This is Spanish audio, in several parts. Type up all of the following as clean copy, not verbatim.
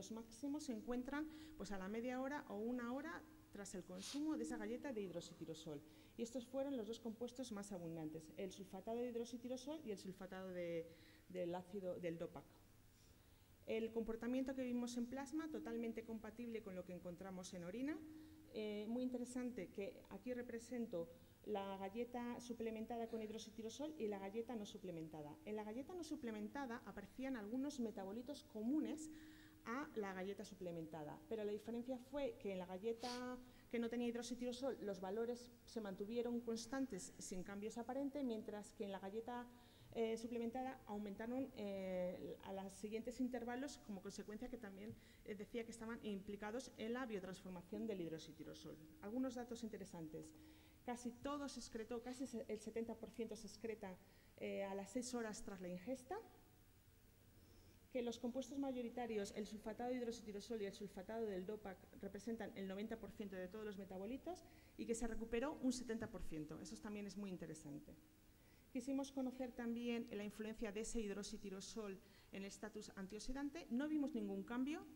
los máximos se encuentran pues, a la media hora o una hora tras el consumo de esa galleta de hidroxitirosol. Y estos fueron los dos compuestos más abundantes, el sulfatado de hidroxitirosol y el sulfatado del ácido del DOPAC. El comportamiento que vimos en plasma, totalmente compatible con lo que encontramos en orina. Muy interesante que aquí represento la galleta suplementada con hidroxitirosol y la galleta no suplementada. En la galleta no suplementada aparecían algunos metabolitos comunes a la galleta suplementada, pero la diferencia fue que en la galleta que no tenía hidroxitirosol los valores se mantuvieron constantes sin cambios aparentes, mientras que en la galleta suplementada aumentaron a los siguientes intervalos como consecuencia que también decía que estaban implicados en la biotransformación del hidroxitirosol. Algunos datos interesantes. Casi todo se excretó, casi el 70% se excreta a las 6 horas tras la ingesta, que los compuestos mayoritarios, el sulfatado de hidroxitirosol y el sulfatado del DOPAC, representan el 90% de todos los metabolitos y que se recuperó un 70%. Eso también es muy interesante. Quisimos conocer también la influencia de ese hidroxitirosol en el estatus antioxidante. No vimos ningún cambio,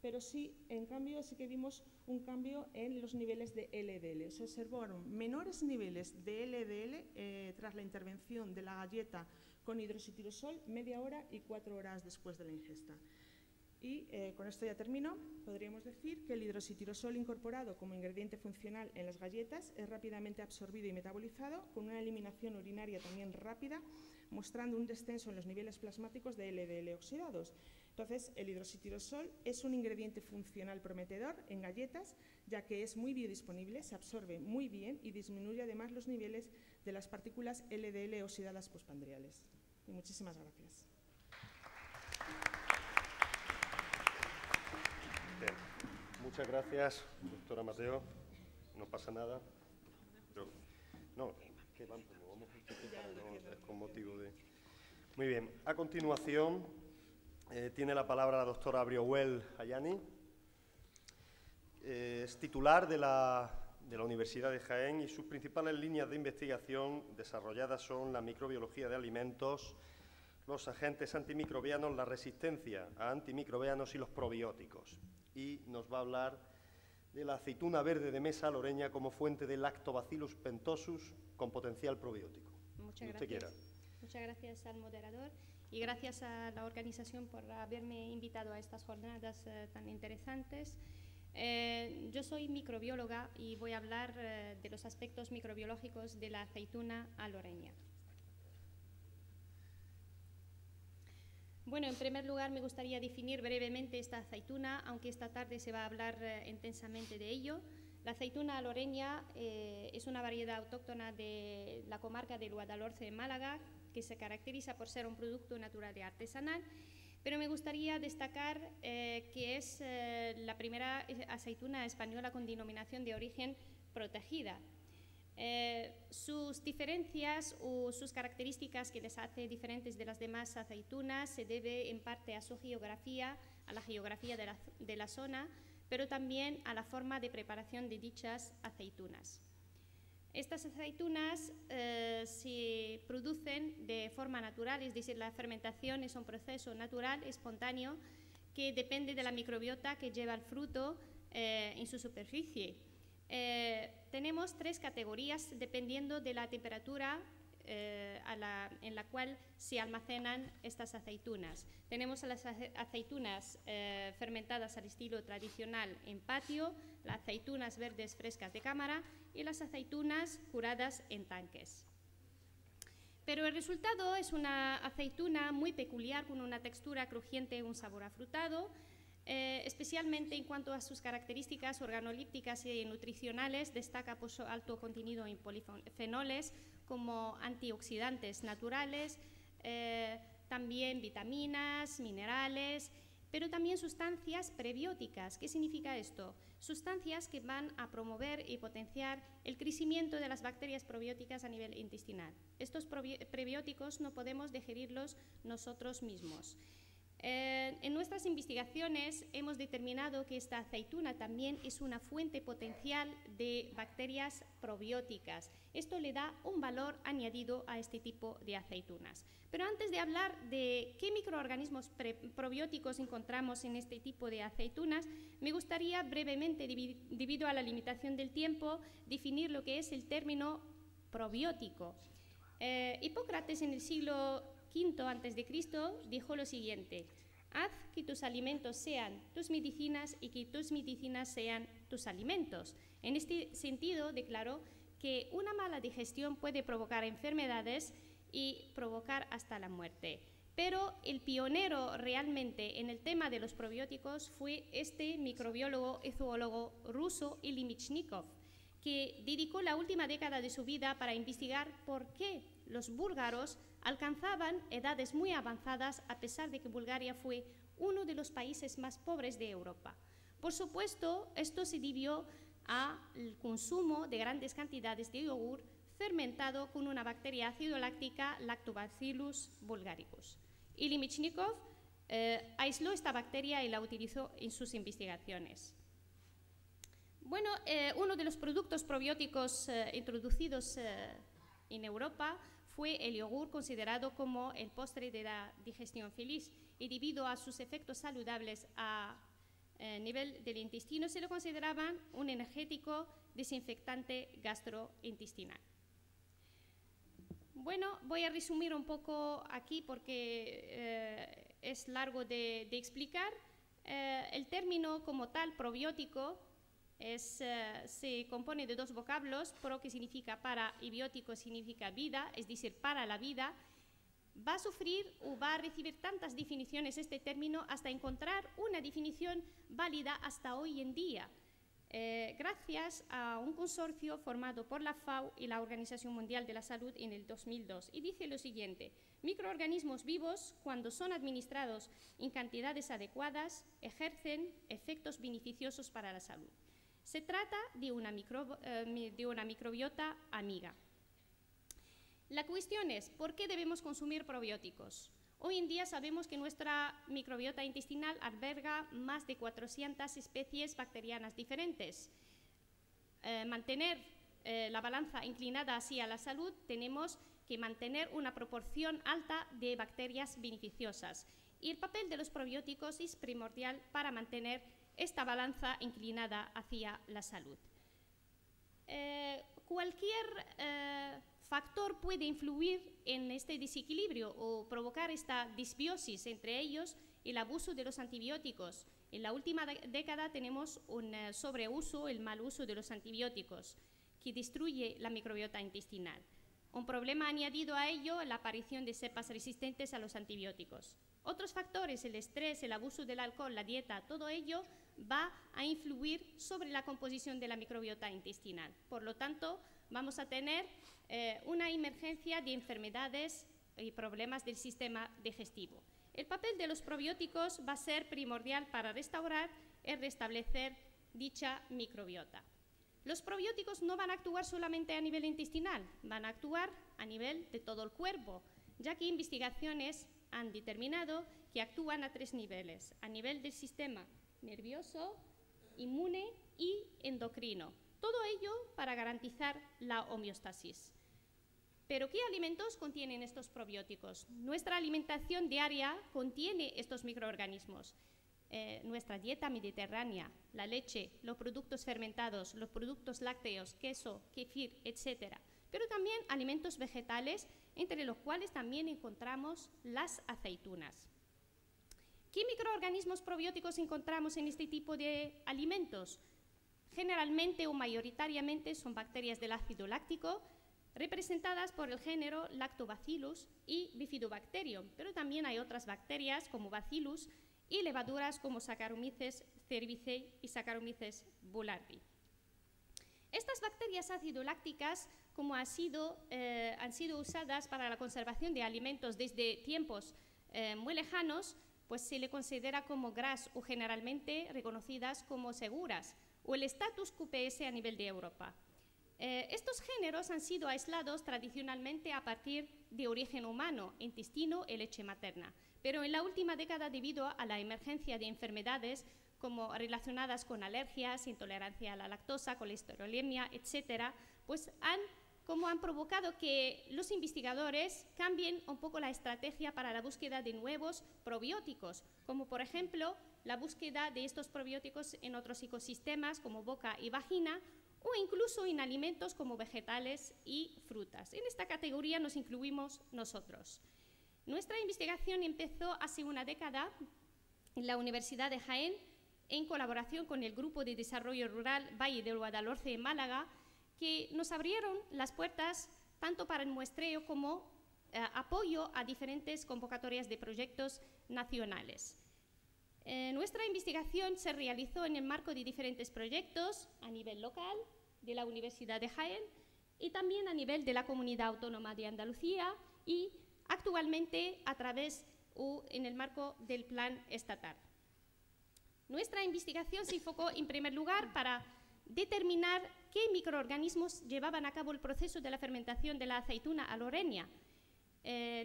pero sí, en cambio, sí que vimos un cambio en los niveles de LDL. Se observaron menores niveles de LDL tras la intervención de la galleta con hidroxitirosol media hora y 4 horas después de la ingesta. Y con esto ya termino. Podríamos decir que el hidroxitirosol incorporado como ingrediente funcional en las galletas es rápidamente absorbido y metabolizado, con una eliminación urinaria también rápida, mostrando un descenso en los niveles plasmáticos de LDL oxidados. Entonces, el hidroxitirosol es un ingrediente funcional prometedor en galletas, ya que es muy biodisponible, se absorbe muy bien y disminuye además los niveles de las partículas LDL oxidadas postprandiales. Y muchísimas gracias. Bien. Muchas gracias, doctora Mateo. No pasa nada. Pero, no, que vamos con motivo de... Muy bien. A continuación, tiene la palabra la doctora Abrioel Ayani. Es titular de la Universidad de Jaén y sus principales líneas de investigación desarrolladas son la microbiología de alimentos, los agentes antimicrobianos, la resistencia a antimicrobianos y los probióticos. Y nos va a hablar de la aceituna verde de mesa loreña como fuente de Lactobacillus pentosus con potencial probiótico. Muchas gracias. Muchas gracias al moderador y gracias a la organización por haberme invitado a estas jornadas tan interesantes. Yo soy microbióloga y voy a hablar de los aspectos microbiológicos de la aceituna aloreña. Bueno, en primer lugar me gustaría definir brevemente esta aceituna, aunque esta tarde se va a hablar intensamente de ello. La aceituna aloreña es una variedad autóctona de la comarca del Guadalhorce de Málaga, que se caracteriza por ser un producto natural y artesanal, pero me gustaría destacar que es la primera aceituna española con denominación de origen protegida. Sus diferencias o sus características que les hace diferentes de las demás aceitunas se debe en parte a su geografía, a la geografía de la zona, pero también a la forma de preparación de dichas aceitunas. Estas aceitunas se producen de forma natural, es decir, la fermentación es un proceso natural, espontáneo, que depende de la microbiota que lleva el fruto en su superficie. Tenemos 3 categorías dependiendo de la temperatura en la cual se almacenan estas aceitunas. Tenemos las aceitunas fermentadas al estilo tradicional en patio, las aceitunas verdes frescas de cámara y las aceitunas curadas en tanques. Pero el resultado es una aceituna muy peculiar con una textura crujiente y un sabor afrutado, especialmente en cuanto a sus características organolípticas y nutricionales. Destaca por su alto contenido en polifenoles como antioxidantes naturales, también vitaminas, minerales, pero también sustancias prebióticas. ¿Qué significa esto? Sustancias que van a promover y potenciar el crecimiento de las bacterias probióticas a nivel intestinal. Estos prebióticos no podemos digerirlos nosotros mismos. En nuestras investigaciones hemos determinado que esta aceituna también es una fuente potencial de bacterias probióticas. Esto le da un valor añadido a este tipo de aceitunas. Pero antes de hablar de qué microorganismos probióticos encontramos en este tipo de aceitunas, me gustaría brevemente, debido a la limitación del tiempo, definir lo que es el término probiótico. Hipócrates en el siglo V a.C. dijo lo siguiente: haz que tus alimentos sean tus medicinas y que tus medicinas sean tus alimentos. En este sentido, declaró que una mala digestión puede provocar enfermedades y provocar hasta la muerte. Pero el pionero realmente en el tema de los probióticos fue este microbiólogo y zoólogo ruso Ilya Michnikov, que dedicó la última década de su vida para investigar por qué los búlgaros alcanzaban edades muy avanzadas a pesar de que Bulgaria fue uno de los países más pobres de Europa. Por supuesto, esto se debió al consumo de grandes cantidades de yogur fermentado con una bacteria ácido láctica, Lactobacillus bulgaricus. Ilya Michnikov aisló esta bacteria y la utilizó en sus investigaciones. Bueno, uno de los productos probióticos introducidos en Europa fue el yogur, considerado como el postre de la digestión feliz, y debido a sus efectos saludables a nivel del intestino se lo consideraban un energético desinfectante gastrointestinal. Bueno, voy a resumir un poco aquí porque es largo de explicar. El término como tal, probiótico, se compone de dos vocablos: pro, que significa para, y biótico significa vida, es decir, para la vida. Va a sufrir o va a recibir tantas definiciones este término hasta encontrar una definición válida hasta hoy en día, gracias a un consorcio formado por la FAO y la Organización Mundial de la Salud en el 2002. Y dice lo siguiente: microorganismos vivos, cuando son administrados en cantidades adecuadas, ejercen efectos beneficiosos para la salud. Se trata de una microbiota amiga. La cuestión es, ¿por qué debemos consumir probióticos? Hoy en día sabemos que nuestra microbiota intestinal alberga más de 400 especies bacterianas diferentes. Mantener la balanza inclinada hacia la salud, tenemos que mantener una proporción alta de bacterias beneficiosas. Y el papel de los probióticos es primordial para mantener esta balanza inclinada hacia la salud. Cualquier factor puede influir en este desequilibrio o provocar esta disbiosis, entre ellos el abuso de los antibióticos. En la última década tenemos un sobreuso, el mal uso de los antibióticos, que destruye la microbiota intestinal. Un problema añadido a ello, la aparición de cepas resistentes a los antibióticos. Otros factores, el estrés, el abuso del alcohol, la dieta, todo ello va a influir sobre la composición de la microbiota intestinal. Por lo tanto, vamos a tener una emergencia de enfermedades y problemas del sistema digestivo. El papel de los probióticos va a ser primordial para restaurar y restablecer dicha microbiota. Los probióticos no van a actuar solamente a nivel intestinal, van a actuar a nivel de todo el cuerpo, ya que investigaciones han determinado que actúan a 3 niveles: a nivel del sistema nervioso, inmune y endocrino. Todo ello para garantizar la homeostasis. ¿Pero qué alimentos contienen estos probióticos? Nuestra alimentación diaria contiene estos microorganismos. Nuestra dieta mediterránea, la leche, los productos fermentados, los productos lácteos, queso, kefir, etc. Pero también alimentos vegetales, entre los cuales también encontramos las aceitunas. ¿Qué microorganismos probióticos encontramos en este tipo de alimentos? Generalmente o mayoritariamente son bacterias del ácido láctico, representadas por el género Lactobacillus y Bifidobacterium, pero también hay otras bacterias como Bacillus y levaduras como Saccharomyces cerevisiae y Saccharomyces boulardii. Estas bacterias ácido-lácticas, como han sido usadas para la conservación de alimentos desde tiempos muy lejanos, pues se le considera como GRAS o generalmente reconocidas como seguras, o el status QPS a nivel de Europa. Estos géneros han sido aislados tradicionalmente a partir de origen humano, intestino y leche materna, pero en la última década, debido a la emergencia de enfermedades como relacionadas con alergias, intolerancia a la lactosa, colesterolemia, etcétera, pues han provocado que los investigadores cambien un poco la estrategia para la búsqueda de nuevos probióticos, como por ejemplo la búsqueda de estos probióticos en otros ecosistemas como boca y vagina, o incluso en alimentos como vegetales y frutas. En esta categoría nos incluimos nosotros. Nuestra investigación empezó hace una década en la Universidad de Jaén, en colaboración con el Grupo de Desarrollo Rural Valle del Guadalhorce en Málaga, que nos abrieron las puertas tanto para el muestreo como apoyo a diferentes convocatorias de proyectos nacionales. Nuestra investigación se realizó en el marco de diferentes proyectos a nivel local de la Universidad de Jaén y también a nivel de la Comunidad Autónoma de Andalucía y actualmente a través en el marco del Plan Estatal. Nuestra investigación se enfocó en primer lugar para determinar qué microorganismos llevaban a cabo el proceso de la fermentación de la aceituna aloreña.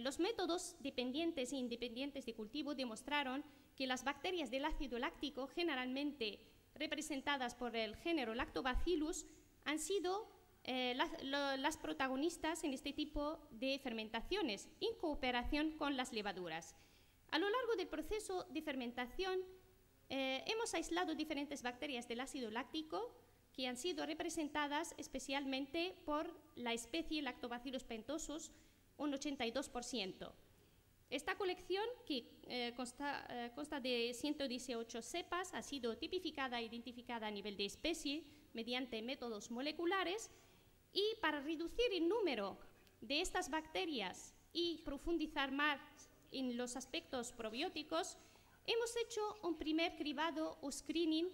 Los métodos dependientes e independientes de cultivo demostraron que las bacterias del ácido láctico, generalmente representadas por el género Lactobacillus, han sido las protagonistas en este tipo de fermentaciones, en cooperación con las levaduras. A lo largo del proceso de fermentación, hemos aislado diferentes bacterias del ácido láctico que han sido representadas especialmente por la especie Lactobacillus pentosus, un 82%. Esta colección, que consta de 118 cepas, ha sido tipificada e identificada a nivel de especie mediante métodos moleculares, y para reducir el número de estas bacterias y profundizar más en los aspectos probióticos, hemos hecho un primer cribado o screening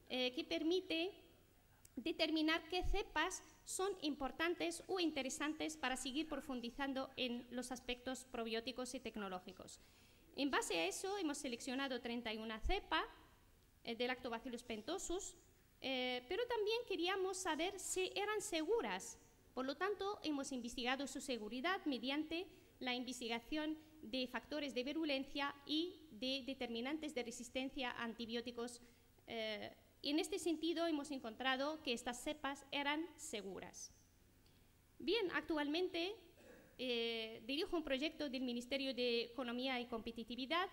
que permite determinar qué cepas son importantes o interesantes para seguir profundizando en los aspectos probióticos y tecnológicos. En base a eso, hemos seleccionado 31 cepas de Lactobacillus pentosus, pero también queríamos saber si eran seguras. Por lo tanto, hemos investigado su seguridad mediante la investigación de factores de virulencia y de determinantes de resistencia a antibióticos. En este sentido, hemos encontrado que estas cepas eran seguras. Bien, actualmente dirijo un proyecto del Ministerio de Economía y Competitividad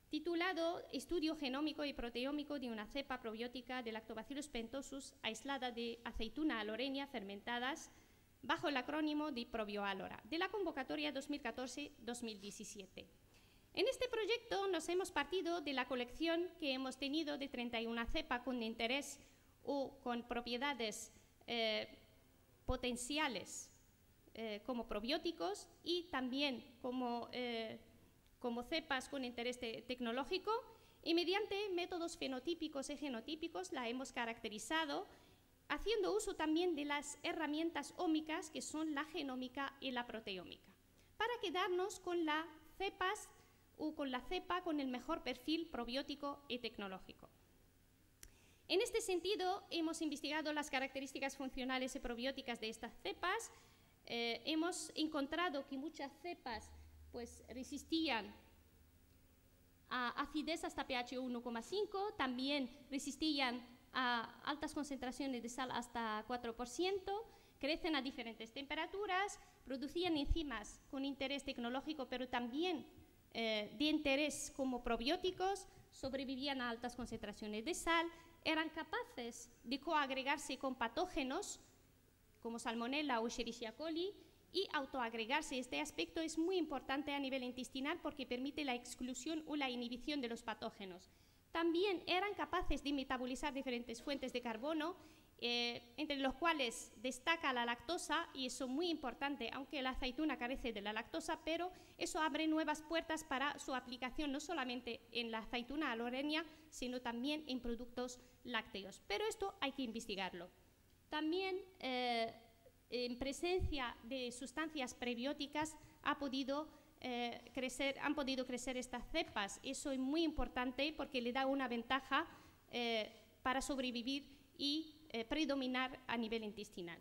titulado Estudio genómico y proteómico de una cepa probiótica de Lactobacillus pentosus aislada de aceituna aloreña fermentadas bajo el acrónimo de Probioalora, de la convocatoria 2014-2017. En este proyecto nos hemos partido de la colección que hemos tenido de 31 cepas con interés o con propiedades potenciales como probióticos y también como cepas con interés tecnológico, y mediante métodos fenotípicos y genotípicos la hemos caracterizado, haciendo uso también de las herramientas ómicas que son la genómica y la proteómica, para quedarnos con las cepas o con la cepa con el mejor perfil probiótico y tecnológico. En este sentido, hemos investigado las características funcionales y probióticas de estas cepas. Hemos encontrado que muchas cepas pues, resistían a acidez hasta pH 1,5, también resistían a altas concentraciones de sal hasta 4%, crecen a diferentes temperaturas, producían enzimas con interés tecnológico, pero también de interés como probióticos, sobrevivían a altas concentraciones de sal, eran capaces de coagregarse con patógenos como Salmonella o Escherichia coli y autoagregarse. Este aspecto es muy importante a nivel intestinal porque permite la exclusión o la inhibición de los patógenos. También eran capaces de metabolizar diferentes fuentes de carbono, entre los cuales destaca la lactosa, y eso es muy importante, aunque la aceituna carece de la lactosa, pero eso abre nuevas puertas para su aplicación no solamente en la aceituna aloreña, sino también en productos lácteos. Pero esto hay que investigarlo. También en presencia de sustancias prebióticas han podido crecer estas cepas. Eso es muy importante porque le da una ventaja para sobrevivir y predominar a nivel intestinal.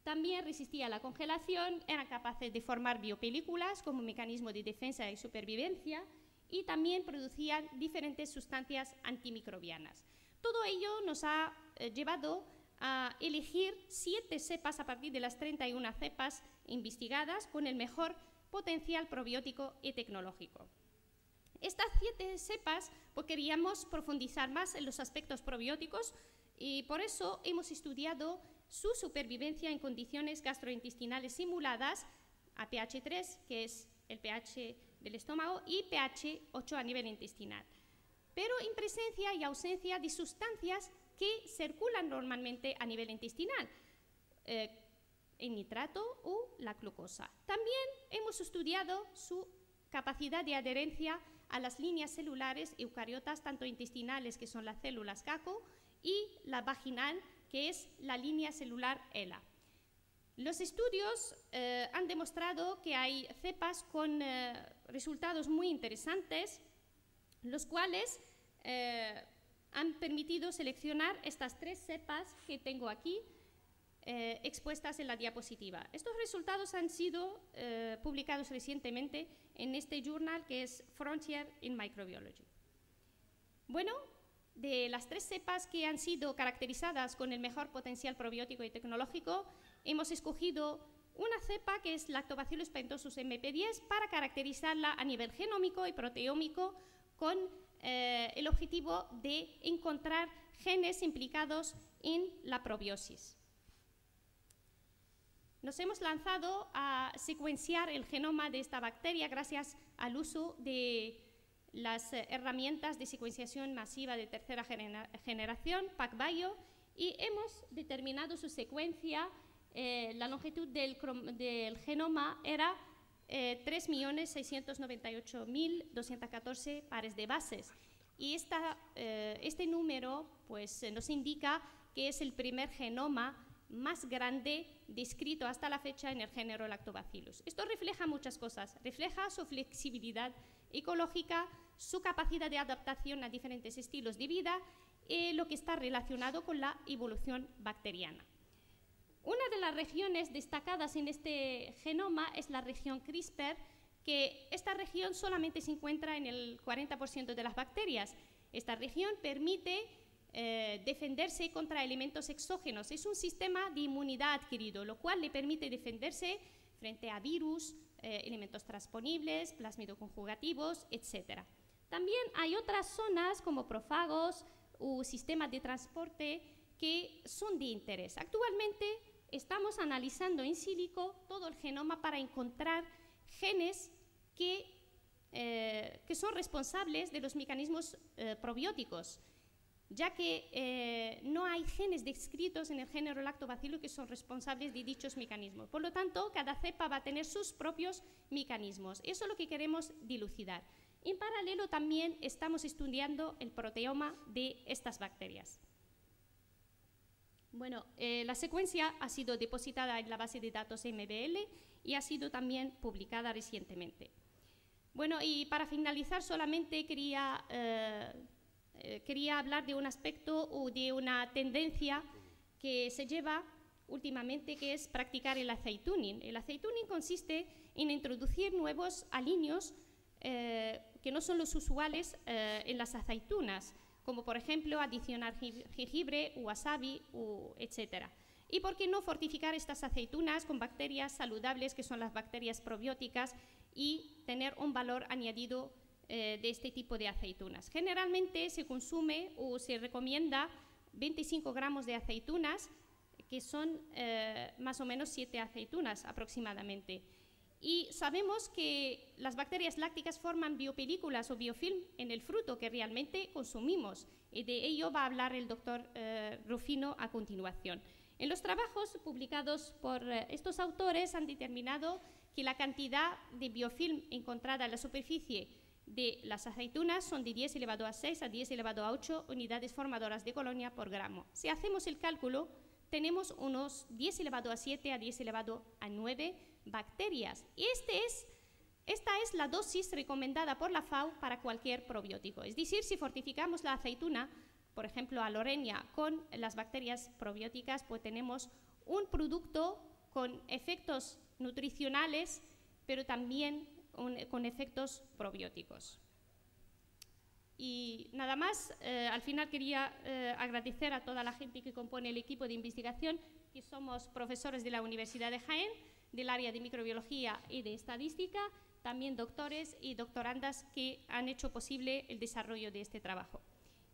También resistía a la congelación, eran capaces de formar biopelículas como mecanismo de defensa y supervivencia, y también producían diferentes sustancias antimicrobianas. Todo ello nos ha llevado a elegir 7 cepas a partir de las 31 cepas investigadas con el mejor potencial probiótico y tecnológico. Estas 7 cepas, pues queríamos profundizar más en los aspectos probióticos y por eso hemos estudiado su supervivencia en condiciones gastrointestinales simuladas a pH 3, que es el pH del estómago, y pH 8 a nivel intestinal, pero en presencia y ausencia de sustancias que circulan normalmente a nivel intestinal, el nitrato o la glucosa. También hemos estudiado su capacidad de adherencia a las líneas celulares eucariotas, tanto intestinales, que son las células CACO, y la vaginal, que es la línea celular ELA. Los estudios han demostrado que hay cepas con resultados muy interesantes, los cuales han permitido seleccionar estas 3 cepas que tengo aquí expuestas en la diapositiva. Estos resultados han sido publicados recientemente en este journal que es Frontier in Microbiology. Bueno, de las 3 cepas que han sido caracterizadas con el mejor potencial probiótico y tecnológico, hemos escogido una cepa que es Lactobacillus paentosus MP10 para caracterizarla a nivel genómico y proteómico con el objetivo de encontrar genes implicados en la probiosis. Nos hemos lanzado a secuenciar el genoma de esta bacteria gracias al uso de las herramientas de secuenciación masiva de tercera generación, PacBio, y hemos determinado su secuencia. La longitud del genoma era 3.698.214 pares de bases. Y este número pues, nos indica que es el primer genoma más grande descrito hasta la fecha en el género Lactobacillus. Esto refleja muchas cosas. Refleja su flexibilidad ecológica, su capacidad de adaptación a diferentes estilos de vida, lo que está relacionado con la evolución bacteriana. Una de las regiones destacadas en este genoma es la región CRISPR, que esta región solamente se encuentra en el 40% de las bacterias. Esta región permite defenderse contra elementos exógenos. Es un sistema de inmunidad adquirido, lo cual le permite defenderse frente a virus, elementos transponibles, plasmidoconjugativos, etc. También hay otras zonas como profagos u sistemas de transporte que son de interés. Actualmente estamos analizando in silico todo el genoma para encontrar genes que son responsables de los mecanismos probióticos, ya que no hay genes descritos en el género Lactobacillus que son responsables de dichos mecanismos. Por lo tanto, cada cepa va a tener sus propios mecanismos. Eso es lo que queremos dilucidar. En paralelo, también estamos estudiando el proteoma de estas bacterias. Bueno, la secuencia ha sido depositada en la base de datos MBL y ha sido también publicada recientemente. Bueno, y para finalizar solamente quería hablar de un aspecto o de una tendencia que se lleva últimamente, que es practicar el acetooning. El acetooning consiste en introducir nuevos aliños que no son los usuales en las aceitunas, como por ejemplo adicionar jengibre, wasabi, etc. Y por qué no fortificar estas aceitunas con bacterias saludables, que son las bacterias probióticas, y tener un valor añadido de este tipo de aceitunas. Generalmente se consume o se recomienda 25 gramos de aceitunas, que son más o menos 7 aceitunas aproximadamente. Y sabemos que las bacterias lácticas forman biopelículas o biofilm en el fruto que realmente consumimos, y de ello va a hablar el doctor Rufino a continuación. En los trabajos publicados por estos autores han determinado que la cantidad de biofilm encontrada en la superficie de las aceitunas son de 10 elevado a 6 a 10 elevado a 8 unidades formadoras de colonia por gramo. Si hacemos el cálculo, tenemos unos 10 elevado a 7 a 10 elevado a 9 bacterias. Y esta es la dosis recomendada por la FAO para cualquier probiótico. Es decir, si fortificamos la aceituna, por ejemplo, a Lorenia, con las bacterias probióticas, pues tenemos un producto con efectos nutricionales, pero también con efectos probióticos. Y nada más, al final quería agradecer a toda la gente que compone el equipo de investigación, que somos profesores de la Universidad de Jaén, del área de microbiología y de estadística, también doctores y doctorandas que han hecho posible el desarrollo de este trabajo.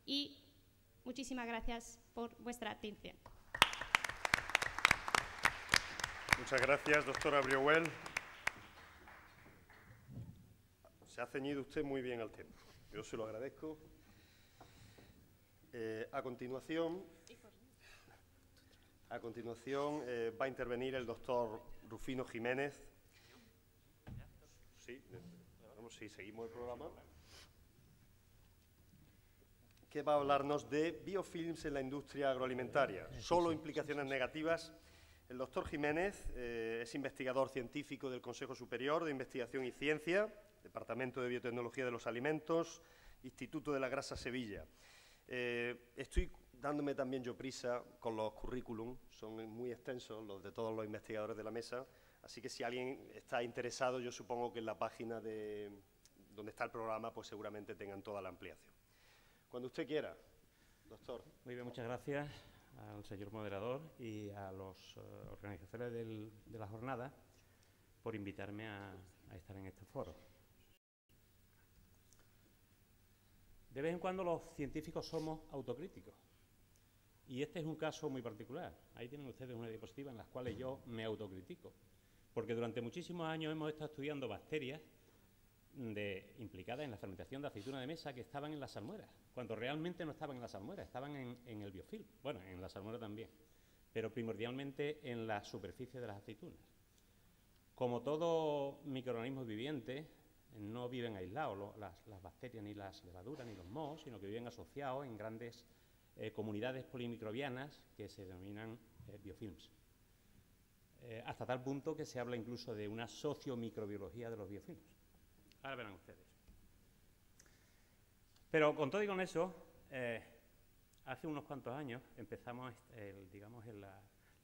Y muchísimas gracias por vuestra atención. Muchas gracias, doctora Brieuel. Se ha ceñido usted muy bien al tiempo. Yo se lo agradezco. A continuación va a intervenir el doctor Rufino Jiménez. Sí, vamos, sí, seguimos el programa. Que va a hablarnos de biofilms en la industria agroalimentaria. Solo implicaciones negativas. El doctor Jiménez es investigador científico del Consejo Superior de Investigación y Ciencia, Departamento de Biotecnología de los Alimentos, Instituto de la Grasa Sevilla. Estoy dándome también yo prisa con los currículum, son muy extensos los de todos los investigadores de la mesa, así que si alguien está interesado, yo supongo que en la página de donde está el programa, pues seguramente tengan toda la ampliación. Cuando usted quiera, doctor. Muy bien, muchas gracias al señor moderador y a los organizadores de la jornada por invitarme a estar en este foro. De vez en cuando los científicos somos autocríticos y este es un caso muy particular. Ahí tienen ustedes una diapositiva en las cuales yo me autocritico, porque durante muchísimos años hemos estado estudiando bacterias implicadas en la fermentación de aceituna de mesa que estaban en las salmueras, cuando realmente no estaban en las salmueras, estaban en el biofilm, bueno, en la salmuera también, pero primordialmente en la superficie de las aceitunas. Como todo microorganismo viviente, no viven aislados las bacterias, ni las levaduras, ni los mohos, sino que viven asociados en grandes comunidades polimicrobianas que se denominan biofilms. Hasta tal punto que se habla incluso de una sociomicrobiología de los biofilms. Ahora verán ustedes. Pero con todo y con eso, hace unos cuantos años empezamos, digamos, en la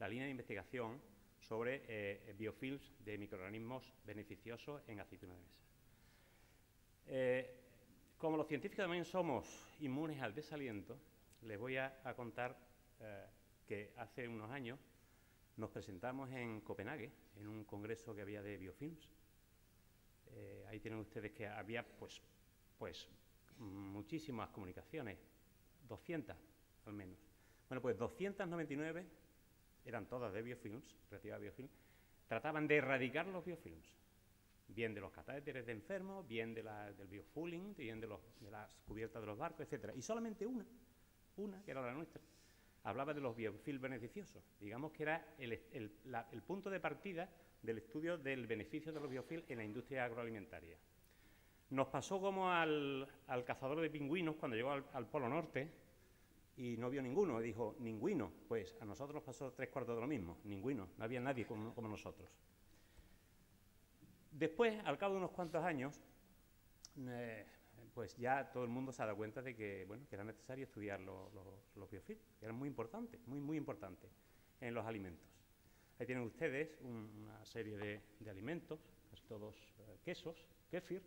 línea de investigación sobre biofilms de microorganismos beneficiosos en aceituna de mesa. Como los científicos también somos inmunes al desaliento, les voy a contar que hace unos años nos presentamos en Copenhague, en un congreso que había de biofilms. Ahí tienen ustedes que había pues muchísimas comunicaciones, 200 al menos. Bueno, pues 299 eran todas de biofilms, relativas a biofilms, trataban de erradicar los biofilms, bien de los catéteres de enfermos, bien del biofouling, bien de las cubiertas de los barcos, etc. Y solamente una, que era la nuestra, hablaba de los biofilms beneficiosos. Digamos que era el punto de partida del estudio del beneficio de los biofilms en la industria agroalimentaria. Nos pasó como al cazador de pingüinos cuando llegó al Polo Norte y no vio ninguno, y dijo, ¿ningüino? Pues a nosotros nos pasó 3/4 de lo mismo, ninguno, no había nadie como nosotros. Después, al cabo de unos cuantos años, pues ya todo el mundo se ha dado cuenta de que, bueno, que era necesario estudiar los biofilms, que eran muy importantes, muy importantes en los alimentos. Ahí tienen ustedes una serie de alimentos, casi todos quesos, kéfir,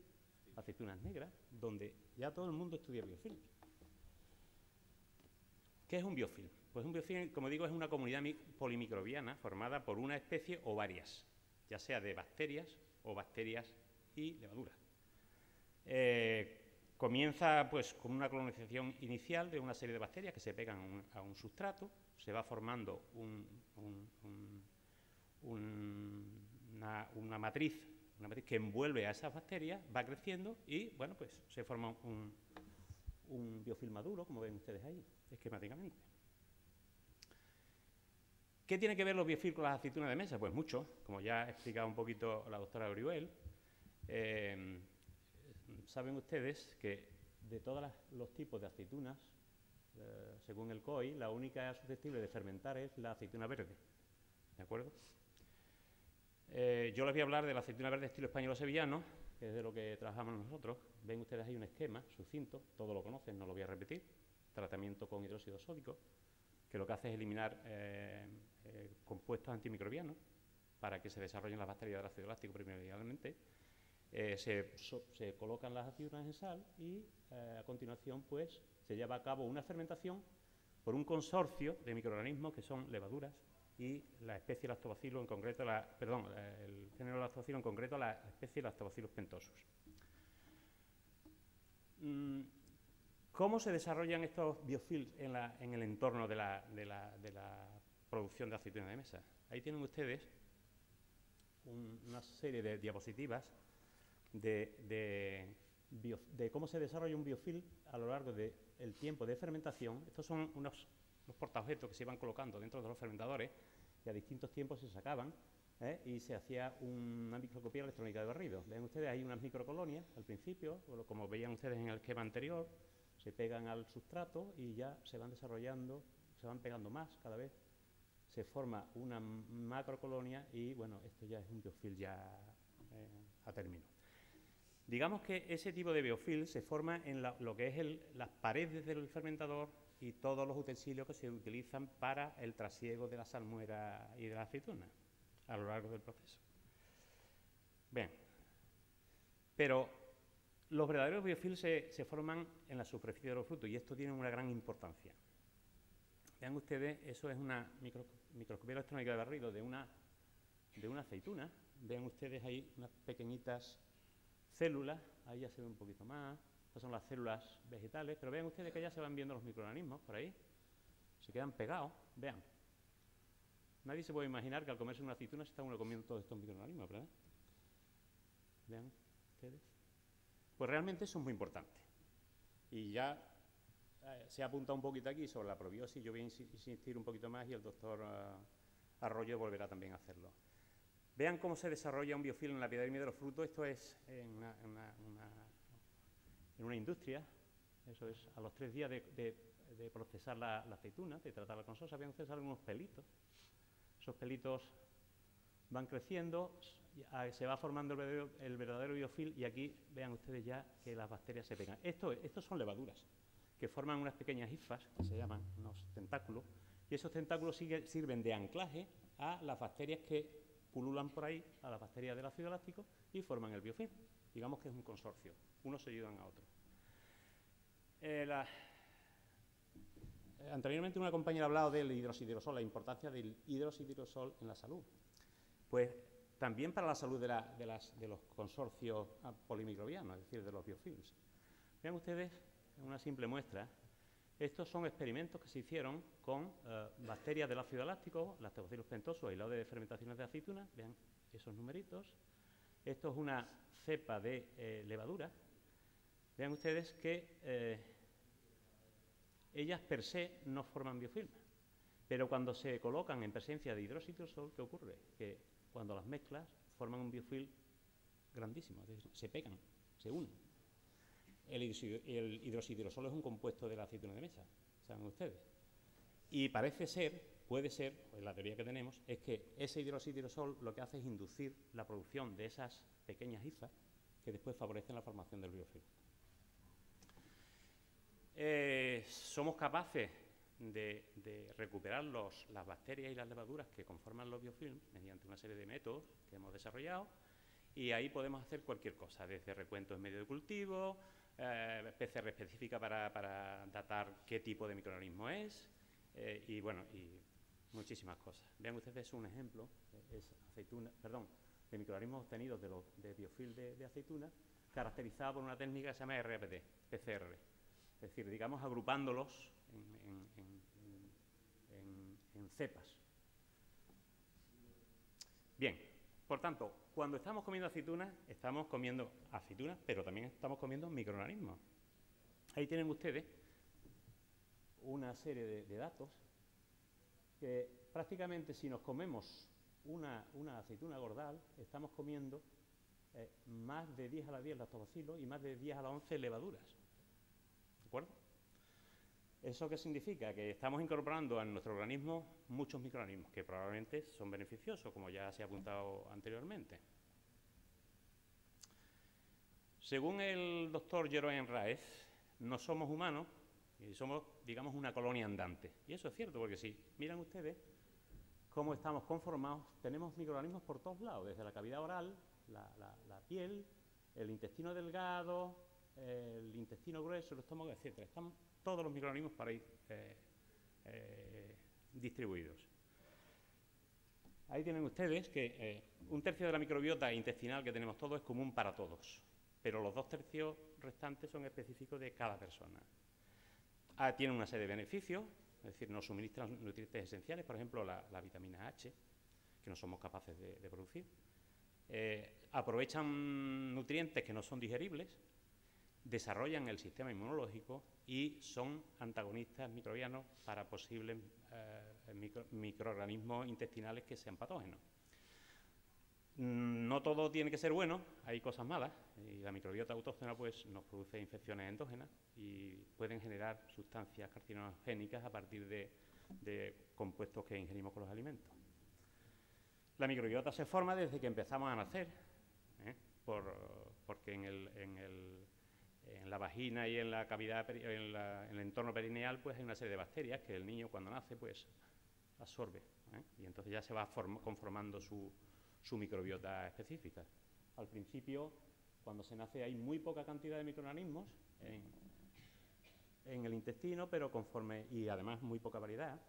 aceitunas negras, donde ya todo el mundo estudia biofilms. ¿Qué es un biofilm? Pues un biofilm, como digo, es una comunidad polimicrobiana formada por una especie o varias, ya sea de bacterias o bacterias y levaduras. Comienza pues con una colonización inicial de una serie de bacterias que se pegan a un sustrato, se va formando una matriz que envuelve a esas bacterias, va creciendo y, bueno, pues se forma un biofilm maduro, como ven ustedes ahí, esquemáticamente. ¿Qué tiene que ver los biofilms con las aceitunas de mesa? Pues mucho, como ya ha explicado un poquito la doctora Brieuel. Saben ustedes que de todos los tipos de aceitunas, según el COI, la única susceptible de fermentar es la aceituna verde, ¿de acuerdo? Yo les voy a hablar de la aceituna verde estilo español o sevillano, que es de lo que trabajamos nosotros. Ven ustedes ahí un esquema sucinto, todos lo conocen, no lo voy a repetir. Tratamiento con hidróxido sódico, que lo que hace es eliminar compuestos antimicrobianos para que se desarrollen las bacterias del ácido láctico primordialmente. se colocan las aceitunas en sal y a continuación pues se lleva a cabo una fermentación por un consorcio de microorganismos que son levaduras y la especie Lactobacillus, en concreto, el género Lactobacillus, en concreto la especie Lactobacillus pentosus. ¿Cómo se desarrollan estos biofilms en el entorno de la producción de aceituna de mesa? Ahí tienen ustedes una serie de diapositivas de cómo se desarrolla un biofilm a lo largo del tiempo de fermentación. Estos son unos portaobjetos que se iban colocando dentro de los fermentadores y a distintos tiempos se sacaban y se hacía una microscopía electrónica de barrido. Ven ustedes, hay unas microcolonias al principio, como veían ustedes en el esquema anterior, se pegan al sustrato y ya se van desarrollando, se van pegando más cada vez, se forma una macrocolonia y, bueno, esto ya es un biofilm ya a término. Digamos que ese tipo de biofilm se forma en lo que es las paredes del fermentador y todos los utensilios que se utilizan para el trasiego de la salmuera y de la aceituna a lo largo del proceso. Bien, pero los verdaderos biofilms se forman en la superficie de los frutos y esto tiene una gran importancia. Vean ustedes, eso es una microscopía electrónica de barrido de una aceituna. Vean ustedes ahí unas pequeñitas células, ahí ya se ve un poquito más. Estas son las células vegetales, pero vean ustedes que ya se van viendo los microorganismos por ahí. Se quedan pegados, vean. Nadie se puede imaginar que al comerse una aceituna se está uno comiendo todos estos microorganismos, ¿verdad? Vean ustedes. Pues realmente eso es muy importante. Y ya se ha apuntado un poquito aquí sobre la probiosis, yo voy a insistir un poquito más y el doctor Arroyo volverá también a hacerlo. Vean cómo se desarrolla un biofilm en la epidermis de los frutos. Esto es en una industria, eso es a los 3 días de procesar la aceituna, de tratarla con sosa. Vean ustedes, salen unos pelitos. Esos pelitos van creciendo, se va formando el verdadero biofilm y aquí vean ustedes ya que las bacterias se pegan. Estos son levaduras que forman unas pequeñas hifas, que se llaman unos tentáculos, y esos tentáculos sirven de anclaje a las bacterias que pululan por ahí, a las bacterias del ácido láctico, y forman el biofilm. Digamos que es un consorcio, unos se ayudan a otros. Anteriormente una compañera ha hablado del hidroxitirosol, la importancia del hidroxitirosol en la salud. Pues también para la salud de los consorcios polimicrobianos, es decir, de los biofilms. Vean ustedes una simple muestra. Estos son experimentos que se hicieron con bacterias del ácido láctico, Lactobacillus pentosus, aislado de fermentaciones de aceituna. Vean esos numeritos. Esto es una cepa de levadura. Vean ustedes que ellas per se no forman biofilm, pero cuando se colocan en presencia de hidroxitirosol, ¿qué ocurre? Que cuando las mezclas forman un biofilm grandísimo, es decir, se pegan, se unen. El hidroxitirosol es un compuesto de la aceituna de mesa, saben ustedes. Y parece ser, puede ser, pues la teoría que tenemos, es que ese hidroxitirosol lo que hace es inducir la producción de esas pequeñas hifas que después favorecen la formación del biofilm. Somos capaces de recuperar las bacterias y las levaduras que conforman los biofilms mediante una serie de métodos que hemos desarrollado y ahí podemos hacer cualquier cosa, desde recuentos en medio de cultivo, PCR específica para datar qué tipo de microorganismo es y bueno, y muchísimas cosas. Vean ustedes un ejemplo, es aceituna, perdón, de microorganismos obtenidos de biofilm de aceituna, caracterizado por una técnica que se llama RAPT, PCR. Es decir, digamos, agrupándolos en cepas. Bien, por tanto, cuando estamos comiendo aceitunas, pero también estamos comiendo microorganismos. Ahí tienen ustedes una serie de datos que prácticamente si nos comemos una aceituna gordal, estamos comiendo más de 10 a la 10 lactobacilos y más de 10 a la 11 levaduras. ¿De acuerdo? ¿Eso qué significa? Que estamos incorporando a nuestro organismo muchos microorganismos que probablemente son beneficiosos, como ya se ha apuntado anteriormente. Según el doctor Jeroen Raes, no somos humanos y somos, digamos, una colonia andante. Y eso es cierto, porque si miran ustedes cómo estamos conformados, tenemos microorganismos por todos lados, desde la cavidad oral, la piel, el intestino delgado, el intestino grueso, el estómago, etc. Están todos los microorganismos por ahí distribuidos. Ahí tienen ustedes que un tercio de la microbiota intestinal que tenemos todos es común para todos, pero los 2/3 restantes son específicos de cada persona. Tienen una serie de beneficios, es decir, nos suministran nutrientes esenciales, por ejemplo, la vitamina H, que no somos capaces de producir. Aprovechan nutrientes que no son digeribles, desarrollan el sistema inmunológico y son antagonistas microbianos para posibles microorganismos intestinales que sean patógenos. No todo tiene que ser bueno, hay cosas malas, y la microbiota autóctona pues, nos produce infecciones endógenas y pueden generar sustancias carcinogénicas a partir de compuestos que ingerimos con los alimentos. La microbiota se forma desde que empezamos a nacer, porque en la vagina y en la cavidad, en el entorno perineal, pues hay una serie de bacterias que el niño cuando nace pues absorbe, y entonces ya se va conformando su microbiota específica. Al principio, cuando se nace, hay muy poca cantidad de microorganismos en el intestino, pero y además muy poca variedad.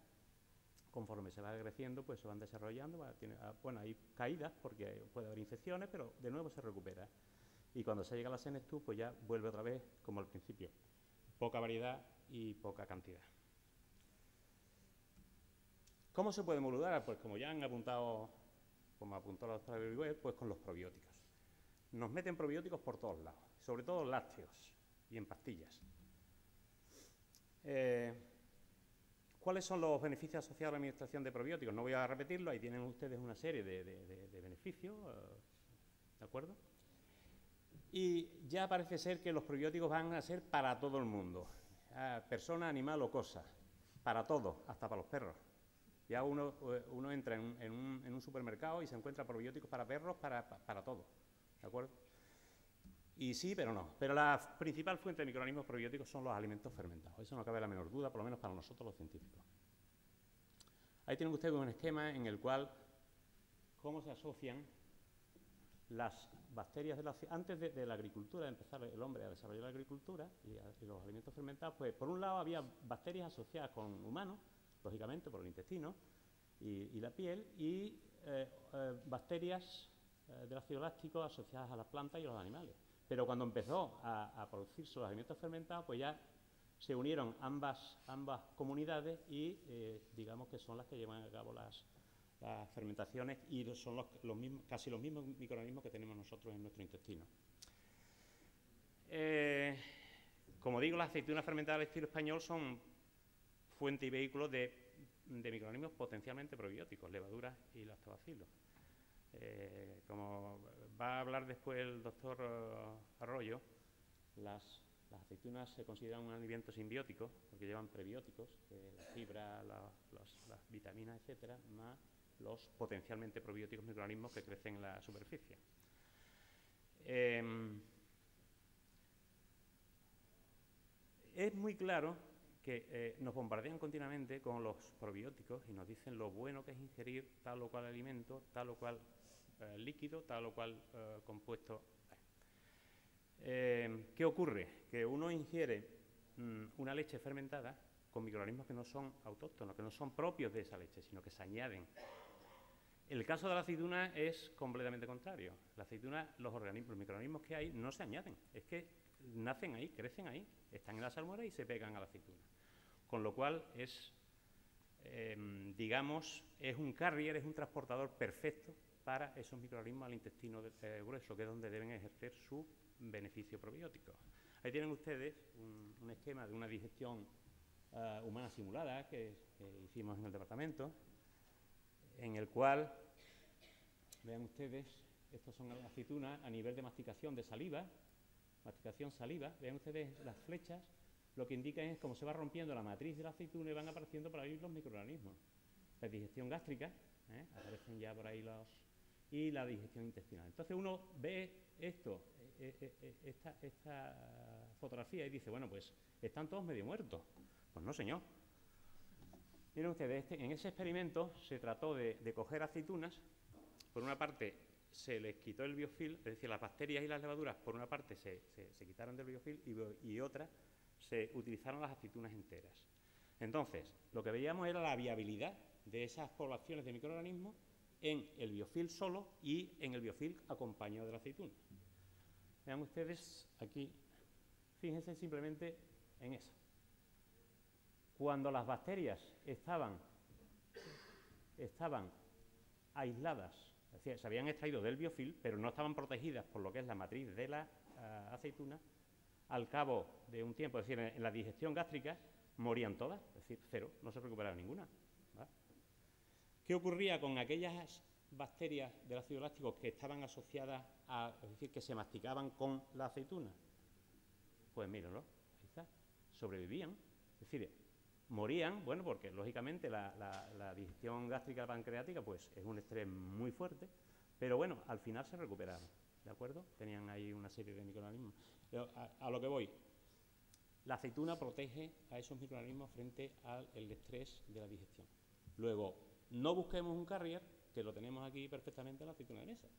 Conforme se va creciendo, pues se van desarrollando. Bueno, hay caídas porque puede haber infecciones, pero de nuevo se recupera. Y cuando se llega a la senectud, pues ya vuelve otra vez como al principio. Poca variedad y poca cantidad. ¿Cómo se puede modular? Pues como ya han apuntado, como apuntó la doctora Bergüet, pues con los probióticos. Nos meten probióticos por todos lados, sobre todo lácteos y en pastillas. ¿Cuáles son los beneficios asociados a la administración de probióticos? No voy a repetirlo, ahí tienen ustedes una serie de beneficios, ¿de acuerdo? Y ya parece ser que los probióticos van a ser para todo el mundo, persona, animal o cosa, para todo, hasta para los perros. Ya uno entra en un supermercado y se encuentra probióticos para perros, para todo, ¿de acuerdo? Y sí, pero no. Pero la principal fuente de microorganismos probióticos son los alimentos fermentados. Eso no cabe la menor duda, por lo menos para nosotros los científicos. Ahí tienen ustedes un esquema en el cual cómo se asocian las bacterias antes de la agricultura, de empezar el hombre a desarrollar la agricultura y los alimentos fermentados, pues por un lado había bacterias asociadas con humanos, lógicamente por el intestino y la piel, y bacterias del ácido láctico asociadas a las plantas y a los animales. Pero cuando empezó a producirse los alimentos fermentados, pues ya se unieron ambas comunidades y digamos que son las que llevan a cabo las fermentaciones y son casi los mismos microorganismos que tenemos nosotros en nuestro intestino. Como digo, las aceitunas fermentadas al estilo español son fuente y vehículo de microorganismos potencialmente probióticos, levaduras y lactobacilos. Como va a hablar después el doctor Arroyo, las aceitunas se consideran un alimento simbiótico porque llevan prebióticos, la fibra, las vitaminas, etcétera, más los potencialmente probióticos microorganismos que crecen en la superficie. Es muy claro que nos bombardean continuamente con los probióticos y nos dicen lo bueno que es ingerir tal o cual alimento, tal o cual líquido, tal o cual compuesto. ¿Qué ocurre? Que uno ingiere una leche fermentada con microorganismos que no son autóctonos, que no son propios de esa leche, sino que se añaden. El caso de la aceituna es completamente contrario. La aceituna, los microorganismos que hay no se añaden, es que nacen ahí, crecen ahí, están en la salmuera y se pegan a la aceituna. Con lo cual es, digamos, es un carrier, es un transportador perfecto para esos microorganismos al intestino grueso, que es donde deben ejercer su beneficio probiótico. Ahí tienen ustedes un esquema de una digestión humana simulada que hicimos en el departamento, en el cual, vean ustedes, estos son las aceitunas a nivel de masticación de saliva, vean ustedes las flechas, lo que indican es cómo se va rompiendo la matriz de la aceituna y van apareciendo por ahí los microorganismos. La digestión gástrica, aparecen ya por ahí y la digestión intestinal. Entonces uno ve esta fotografía y dice, bueno, pues están todos medio muertos. Pues no, señor. Miren ustedes, en ese experimento se trató de coger aceitunas. Por una parte, se les quitó el biofilm, es decir, las bacterias y las levaduras, por una parte, se quitaron del biofilm y otra, se utilizaron las aceitunas enteras. Entonces, lo que veíamos era la viabilidad de esas poblaciones de microorganismos en el biofilm solo y en el biofilm acompañado de la aceituna. Vean ustedes aquí, fíjense simplemente en eso. Cuando las bacterias estaban aisladas, es decir, se habían extraído del biofilm, pero no estaban protegidas por lo que es la matriz de la aceituna, al cabo de un tiempo, es decir, en la digestión gástrica, morían todas, es decir, cero, no se recuperaba ninguna, ¿vale? ¿Qué ocurría con aquellas bacterias del ácido láctico que estaban asociadas a, es decir, que se masticaban con la aceituna? Pues mírenlo, ahí está, sobrevivían, es decir, morían, bueno, porque lógicamente la digestión gástrica pancreática pues es un estrés muy fuerte, pero bueno, al final se recuperaron, ¿de acuerdo? Tenían ahí una serie de microorganismos. A lo que voy, la aceituna protege a esos microorganismos frente al estrés de la digestión. Luego, no busquemos un carrier, que lo tenemos aquí perfectamente en la aceituna de mesa.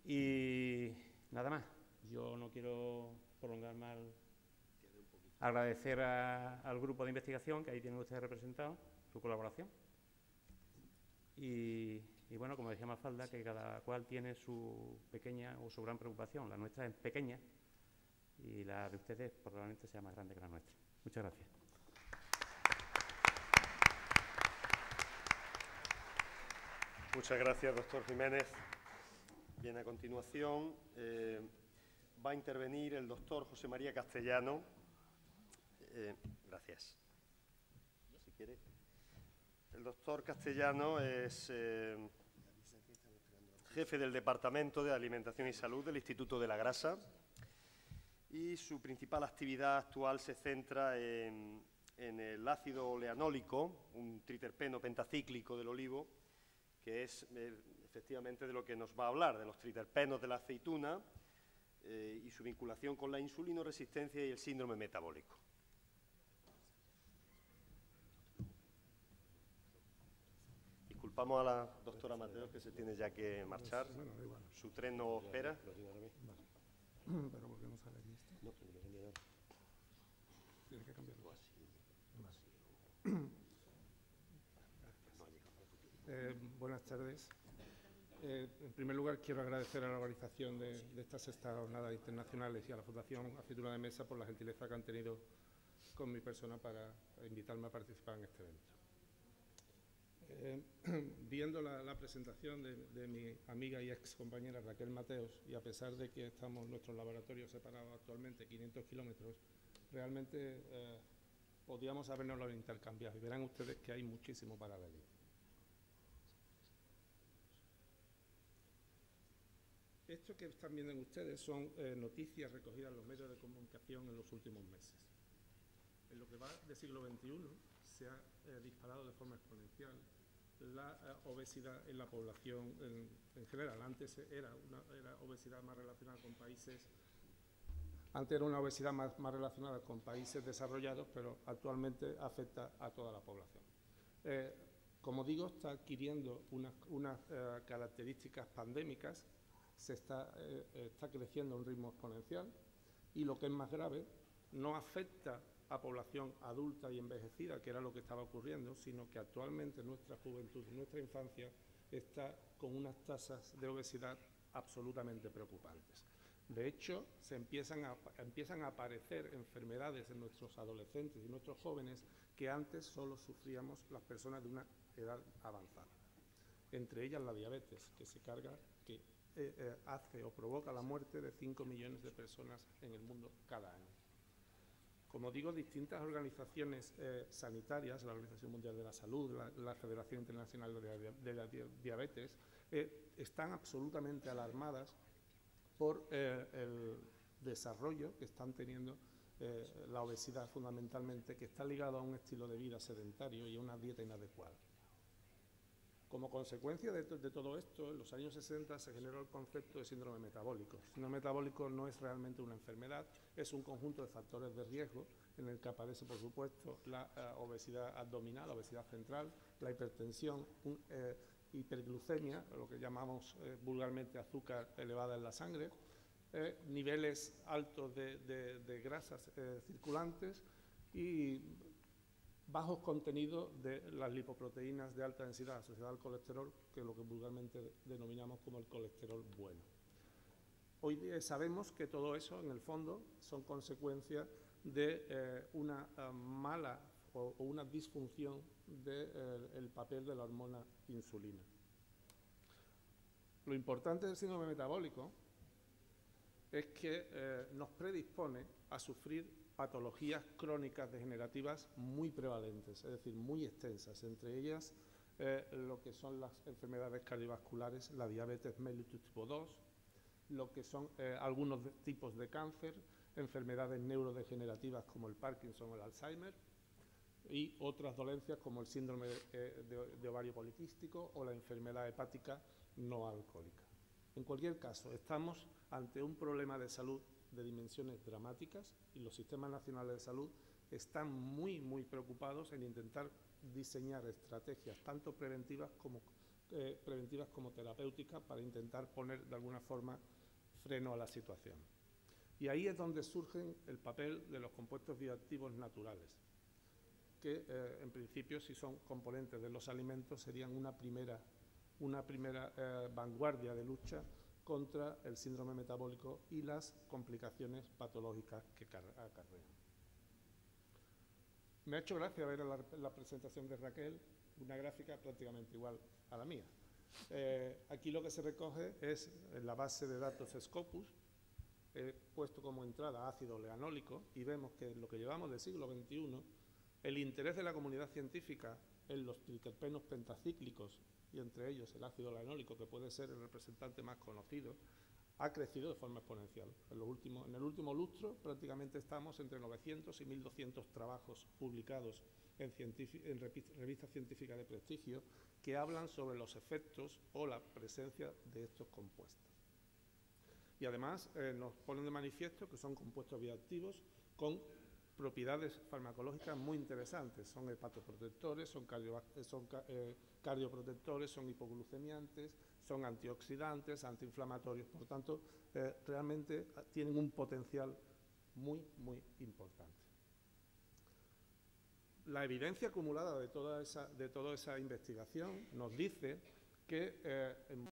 Y nada más, yo no quiero prolongar más. Agradecer al grupo de investigación, que ahí tienen ustedes representados, su colaboración. Y bueno, como decía Mafalda, que cada cual tiene su pequeña o su gran preocupación. La nuestra es pequeña y la de ustedes probablemente sea más grande que la nuestra. Muchas gracias. Muchas gracias, doctor Jiménez. Bien, a continuación va a intervenir el doctor José María Castellano. Gracias. Si quiere. El doctor Castellano es jefe del Departamento de Alimentación y Salud del Instituto de la Grasa y su principal actividad actual se centra en el ácido oleanólico, un triterpeno pentacíclico del olivo, que es efectivamente de lo que nos va a hablar, de los triterpenos de la aceituna y su vinculación con la insulinoresistencia y el síndrome metabólico. Disculpamos a la doctora Mateos, que se tiene ya que marchar. Bueno, da igual. Su tren no espera. Vale. ¿Pero por qué no sale aquí esto? No, Tiene que cambiarlo. Buenas tardes. En primer lugar, quiero agradecer a la organización de estas sextas jornadas internacionales y a la Fundación Aceituna de Mesa por la gentileza que han tenido con mi persona para invitarme a participar en este evento. Viendo la presentación de mi amiga y ex compañera Raquel Mateos, y a pesar de que estamos nuestros laboratorios separados actualmente 500 kilómetros, realmente podríamos habernoslo intercambiado y verán ustedes que hay muchísimo paralelismo. Esto que están viendo ustedes son noticias recogidas en los medios de comunicación en los últimos meses. En lo que va del siglo XXI se ha disparado de forma exponencial la obesidad en la población en general. Antes era obesidad más relacionada con países. Antes era una obesidad más relacionada con países desarrollados, pero actualmente afecta a toda la población. Como digo, está adquiriendo unas características pandémicas, está creciendo a un ritmo exponencial y, lo que es más grave, no afecta a población adulta y envejecida, que era lo que estaba ocurriendo, sino que actualmente nuestra juventud y nuestra infancia está con unas tasas de obesidad absolutamente preocupantes. De hecho, empiezan a aparecer enfermedades en nuestros adolescentes y nuestros jóvenes que antes solo sufríamos las personas de una edad avanzada. Entre ellas la diabetes, que hace o provoca la muerte de 5 millones de personas en el mundo cada año. Como digo, distintas organizaciones sanitarias, la Organización Mundial de la Salud, la Federación Internacional de la Diabetes, están absolutamente alarmadas por el desarrollo que están teniendo la obesidad, fundamentalmente, que está ligado a un estilo de vida sedentario y a una dieta inadecuada. Como consecuencia de todo esto, en los años 60 se generó el concepto de síndrome metabólico. El síndrome metabólico no es realmente una enfermedad, es un conjunto de factores de riesgo en el que aparece, por supuesto, la obesidad abdominal, la obesidad central, la hipertensión, hiperglucemia, lo que llamamos vulgarmente azúcar elevada en la sangre, niveles altos de grasas circulantes y bajos contenidos de las lipoproteínas de alta densidad asociadas al colesterol, que es lo que vulgarmente denominamos como el colesterol bueno. Hoy día sabemos que todo eso, en el fondo, son consecuencias de una mala o una disfunción del papel de la hormona insulina. Lo importante del síndrome metabólico es que nos predispone a sufrir patologías crónicas degenerativas muy prevalentes, es decir, muy extensas, entre ellas lo que son las enfermedades cardiovasculares, la diabetes mellitus tipo 2, lo que son algunos tipos de cáncer, enfermedades neurodegenerativas como el Parkinson o el Alzheimer, y otras dolencias como el síndrome de ovario poliquístico o la enfermedad hepática no alcohólica. En cualquier caso, estamos ante un problema de salud de dimensiones dramáticas y los sistemas nacionales de salud están muy preocupados en intentar diseñar estrategias tanto preventivas como terapéuticas para intentar poner de alguna forma freno a la situación. Y ahí es donde surge el papel de los compuestos bioactivos naturales, que en principio, si son componentes de los alimentos, serían una primera vanguardia de lucha contra el síndrome metabólico y las complicaciones patológicas que acarrean. Me ha hecho gracia ver la presentación de Raquel, una gráfica prácticamente igual a la mía. Aquí lo que se recoge es la base de datos Scopus, puesto como entrada ácido oleanólico, y vemos que en lo que llevamos del siglo XXI, el interés de la comunidad científica en los triterpenos pentacíclicos, y entre ellos el ácido oleanólico, que puede ser el representante más conocido, ha crecido de forma exponencial. En el último lustro prácticamente estamos entre 900 y 1.200 trabajos publicados en revistas científicas de prestigio que hablan sobre los efectos o la presencia de estos compuestos. Y además nos ponen de manifiesto que son compuestos bioactivos con propiedades farmacológicas muy interesantes. Son hepatoprotectores, son cardioprotectores, son hipoglucemiantes, son antioxidantes, antiinflamatorios. Por tanto, realmente tienen un potencial muy importante. La evidencia acumulada de toda esa investigación nos dice que en